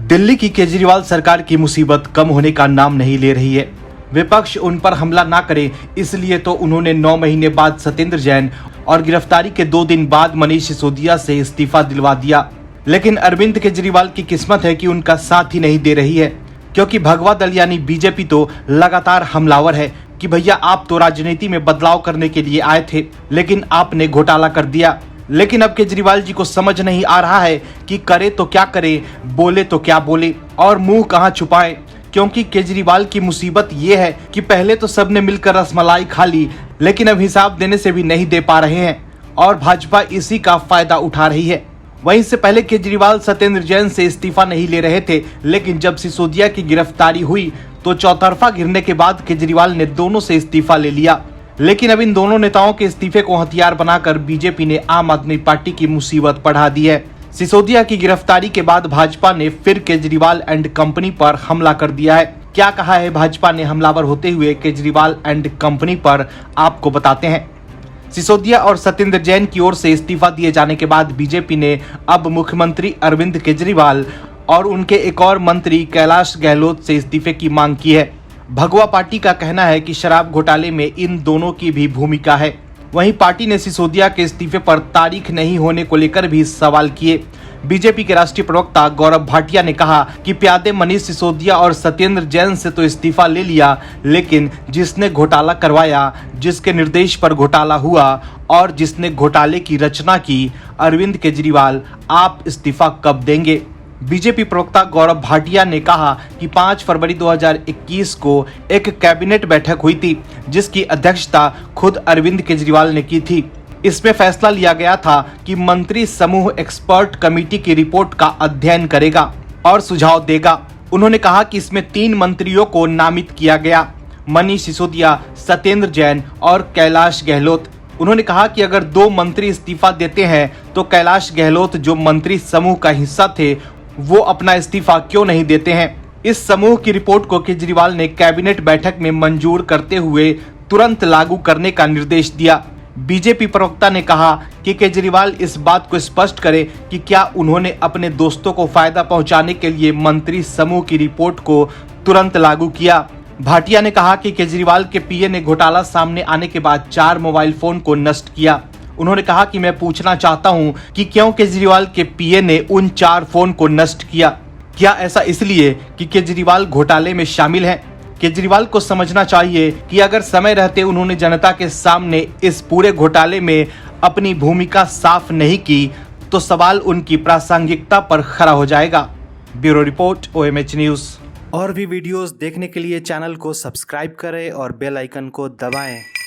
दिल्ली की केजरीवाल सरकार की मुसीबत कम होने का नाम नहीं ले रही है। विपक्ष उन पर हमला ना करे इसलिए तो उन्होंने 9 महीने बाद सत्येंद्र जैन और गिरफ्तारी के 2 दिन बाद मनीष सिसोदिया से इस्तीफा दिलवा दिया। लेकिन अरविंद केजरीवाल की किस्मत है कि उनका साथ ही नहीं दे रही है, क्योंकि भगवा दल यानी बीजेपी तो लगातार हमलावर है कि भैया आप तो राजनीति में बदलाव करने के लिए आए थे, लेकिन आपने घोटाला कर दिया। लेकिन अब केजरीवाल जी को समझ नहीं आ रहा है कि करे तो क्या करे, बोले तो क्या बोले और मुंह कहां छुपाएं, क्योंकि केजरीवाल की मुसीबत ये है कि पहले तो सबने मिलकर रसमलाई खा ली, लेकिन अब हिसाब देने से भी नहीं दे पा रहे हैं और भाजपा इसी का फायदा उठा रही है। वहीं से पहले केजरीवाल सत्येंद्र जैन से इस्तीफा नहीं ले रहे थे, लेकिन जब सिसोदिया की गिरफ्तारी हुई तो चौतरफा गिरने के बाद केजरीवाल ने दोनों से इस्तीफा ले लिया। लेकिन अब इन दोनों नेताओं के इस्तीफे को हथियार बनाकर बीजेपी ने आम आदमी पार्टी की मुसीबत बढ़ा दी है। सिसोदिया की गिरफ्तारी के बाद भाजपा ने फिर केजरीवाल एंड कंपनी पर हमला कर दिया है। क्या कहा है भाजपा ने हमलावर होते हुए केजरीवाल एंड कंपनी पर, आपको बताते हैं। सिसोदिया और सत्येंद्र जैन की ओर से इस्तीफा दिए जाने के बाद बीजेपी ने अब मुख्यमंत्री अरविंद केजरीवाल और उनके एक और मंत्री कैलाश गहलोत से इस्तीफे की मांग की है। भगवा पार्टी का कहना है कि शराब घोटाले में इन दोनों की भी भूमिका है। वहीं पार्टी ने सिसोदिया के इस्तीफे पर तारीख नहीं होने को लेकर भी सवाल किए। बीजेपी के राष्ट्रीय प्रवक्ता गौरव भाटिया ने कहा कि प्यादे मनीष सिसोदिया और सत्येंद्र जैन से तो इस्तीफा ले लिया, लेकिन जिसने घोटाला करवाया, जिसके निर्देश पर घोटाला हुआ और जिसने घोटाले की रचना की, अरविंद केजरीवाल, आप इस्तीफा कब देंगे? बीजेपी प्रवक्ता गौरव भाटिया ने कहा कि 5 फरवरी 2021 को एक कैबिनेट बैठक हुई थी, जिसकी अध्यक्षता खुद अरविंद केजरीवाल ने की थी। इसमें फैसला लिया गया था कि मंत्री समूह एक्सपर्ट कमेटी की रिपोर्ट का अध्ययन करेगा और सुझाव देगा। उन्होंने कहा कि इसमें 3 मंत्रियों को नामित किया गया, मनीष सिसोदिया, सत्येंद्र जैन और कैलाश गहलोत। उन्होंने कहा कि अगर 2 मंत्री इस्तीफा देते हैं तो कैलाश गहलोत, जो मंत्री समूह का हिस्सा थे, वो अपना इस्तीफा क्यों नहीं देते हैं। इस समूह की रिपोर्ट को केजरीवाल ने कैबिनेट बैठक में मंजूर करते हुए तुरंत लागू करने का निर्देश दिया। बीजेपी प्रवक्ता ने कहा कि केजरीवाल इस बात को स्पष्ट करे कि क्या उन्होंने अपने दोस्तों को फायदा पहुंचाने के लिए मंत्री समूह की रिपोर्ट को तुरंत लागू किया। भाटिया ने कहा कि केजरीवाल के पीए ने घोटाला सामने आने के बाद 4 मोबाइल फोन को नष्ट किया। उन्होंने कहा कि मैं पूछना चाहता हूं कि क्यों केजरीवाल के पीए ने उन 4 फोन को नष्ट किया? क्या ऐसा इसलिए कि केजरीवाल घोटाले में शामिल हैं? केजरीवाल को समझना चाहिए कि अगर समय रहते उन्होंने जनता के सामने इस पूरे घोटाले में अपनी भूमिका साफ नहीं की तो सवाल उनकी प्रासंगिकता पर खड़ा हो जाएगा। Bureau report, OMH news. और भी वीडियोस देखने के लिए चैनल को सब्सक्राइब करें और बेल आइकन को दबाएं।